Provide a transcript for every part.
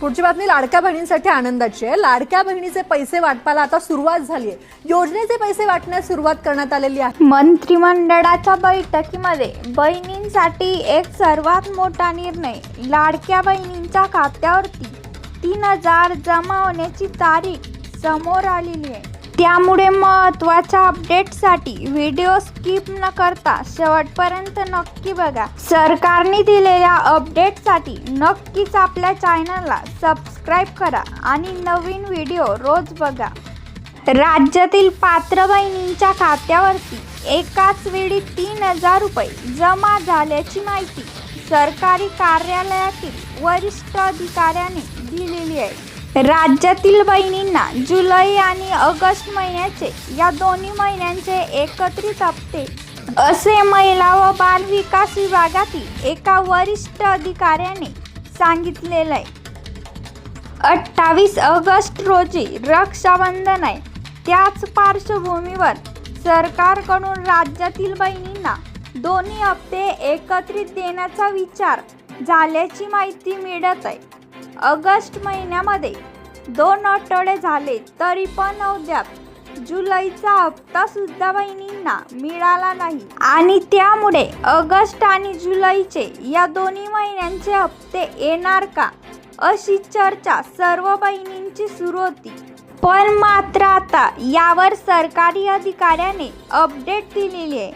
पुढची बातमी लाडक्या बहिणींसाठी आनंदाची आहे। लाडक्या बहिणीचे पैसे वाटपाला आता सुरुवात झाली आहे। योजनेचे पैसे वाटण्यास सुरुवात करण्यात आलेली आहे। मंत्रिमंडळाच्या बैठकीमध्ये बहिणींसाठी एक सर्वात मोठा निर्णय, लाडक्या बहिणींच्या खात्यावरती 3000 जमा होण्याची तारीख समोर आलेली आहे। त्यामुळे महत्त्वाच्या अपडेटसाठी व्हिडिओ स्किप न करता शेवटपर्यंत नक्की बघा। सरकारने दिलेल्या अपडेटसाठी नक्कीच आपल्या चॅनलला सबस्क्राईब करा आणि नवीन व्हिडिओ रोज बघा। राज्यातील पात्र बहिणींच्या खात्यावरती एकाच वेळी 3000 रुपये जमा झाल्याची माहिती सरकारी कार्यालयातील वरिष्ठ अधिकाऱ्याने दिलेली आहे। राज्यातील बहिणींना जुलै आणि ऑगस्ट महिन्याचे या दोन्ही महिन्यांचे एकत्रित हप्ते असे महिला व बाल विकास विभागातील एका वरिष्ठ अधिकाऱ्याने सांगितलेले आहे। 28 ऑगस्ट रोजी रक्षाबंधन आहे। त्याच पार्श्वभूमीवर सरकारकडून राज्यातील बहिणींना दोन्ही हप्ते एकत्रित देण्याचा विचार झाल्याची माहिती मिळत आहे। ऑगस्ट महिन्यामध्ये 2 आठवडे झाले तरी पण अद्याप जुलैचा हप्ता सुद्धा बहिणींना मिळाला नाही आणि त्यामुळे ऑगस्ट आणि जुलैचे या दोन्ही महिन्यांचे हप्ते येणार का अशी चर्चा सर्व बहिणींची सुरू होती। पण मात्र आता यावर सरकारी अधिकाऱ्याने अपडेट दिलेली आहे।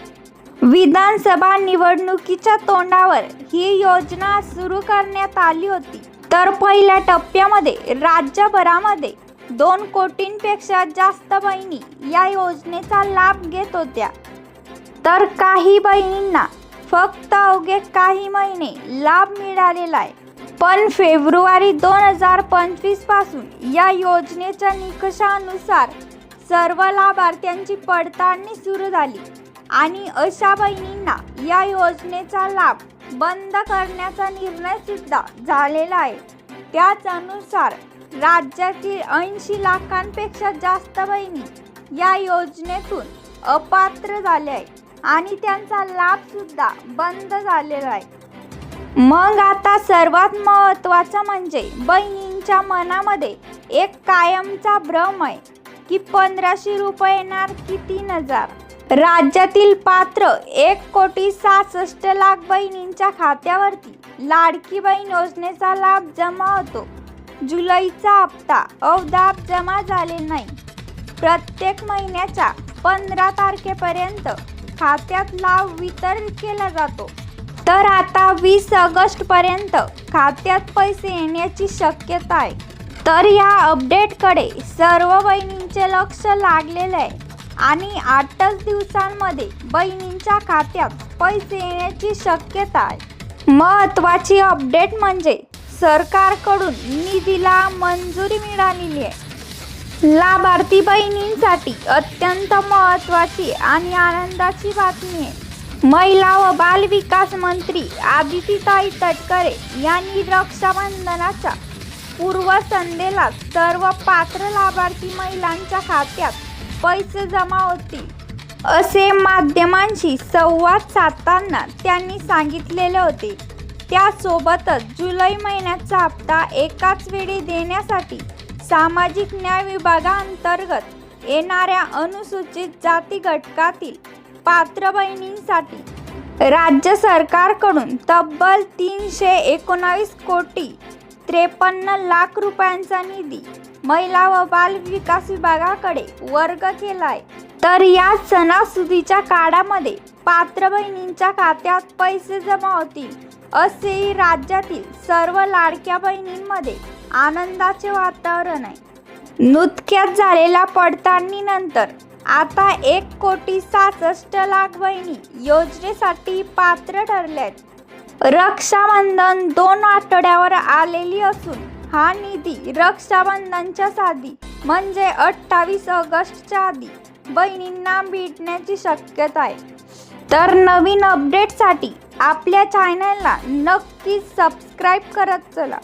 विधानसभा निवडणुकीच्या तोंडावर ही योजना सुरू करण्यात आली होती। तर पहिल्या टप्प्यामध्ये राज्यभरामध्ये 2 कोटींपेक्षा जास्त बहिणी या योजनेचा लाभ घेत होत्या। तर काही बहिणींना फक्त अवघे काही महिने लाभ मिळालेला आहे। पण फेब्रुवारी 2025 पासून या योजनेच्या निकषानुसार सर्व लाभार्थ्यांची पडताळणी सुरू झाली आणि अशा बहिणींना या योजनेचा लाभ बंद करण्याचा निर्णय सुद्धा झालेला आहे। त्याच अनुसार राज्यातील 80 लाखांपेक्षा जास्त बहिणी या योजनेतून अपात्र झाल्या आहेत आणि त्यांचा लाभ सुद्धा बंद झालेला आहे। मग आता सर्वात महत्त्वाचं म्हणजे बहिणींच्या मनामध्ये एक कायमचा भ्रम आहे की 1500 रुपये येणार की 3000। राज्यातील पात्र 1,66,00,000 बहिणींच्या खात्यावरती लाडकी बहीण योजनेचा लाभ जमा होतो। जुलैचा हप्ता अद्याप जमा झाले नाही। प्रत्येक महिन्याच्या 15 तारखेपर्यंत खात्यात लाभ वितरित केला जातो। तर आता 20 ऑगस्ट पर्यंत खात्यात पैसे येण्याची शक्यता आहे। तर या अपडेटकडे सर्व बहिणींचे लक्ष लागलेले आहे आणि 8च दिवसांमध्ये बहिणींच्या खात्यात पैसे येण्याची शक्यता आहे। महत्त्वाची अपडेट म्हणजे सरकारकडून निधीला मंजुरी मिळालेली आहे। लाभार्थी बहिणींसाठी अत्यंत महत्त्वाची आणि आनंदाची बातमी आहे। महिला व बाल विकास मंत्री आदितीताई तटकरे यांनी रक्षाबंधनाच्या पूर्वसंध्येला सर्व पात्र लाभार्थी महिलांच्या खात्यात पैसे जमा होतील असे माध्यमांशी संवाद साधताना त्यांनी सांगितलेले होते। त्यासोबतच जुलै महिन्याचा हप्ता एकाच वेळी देण्यासाठी सामाजिक न्याय विभागाअंतर्गत येणाऱ्या अनुसूचित जाती घटकातील पात्र बहिणींसाठी राज्य सरकारकडून तब्बल 319 कोटी 53 लाख रुपयांचा निधी महिला व बाल विकास विभागाकडे वर्ग केला आहे। तर या सणासुदीच्या काळामध्ये पात्र बहिणींच्या खात्यात पैसे जमा होतील असेही राज्यातील सर्व लाडक्या बहिणींमध्ये आनंदाचे वातावरण आहे। नुकत्याच झालेल्या पडताळणीनंतर आता 1,66,00,000 बहिणी योजनेसाठी पात्र ठरल्या आहेत। रक्षाबंधन 2 आठवड्यावर आलेली असून हा निधी रक्षाबंधनच्या आधी म्हणजे 28 ऑगस्टच्या आधी बहिणींना भेटण्याची शक्यता आहे। तर नवीन अपडेटसाठी आपल्या चॅनलला नक्कीच सबस्क्राईब करत चला।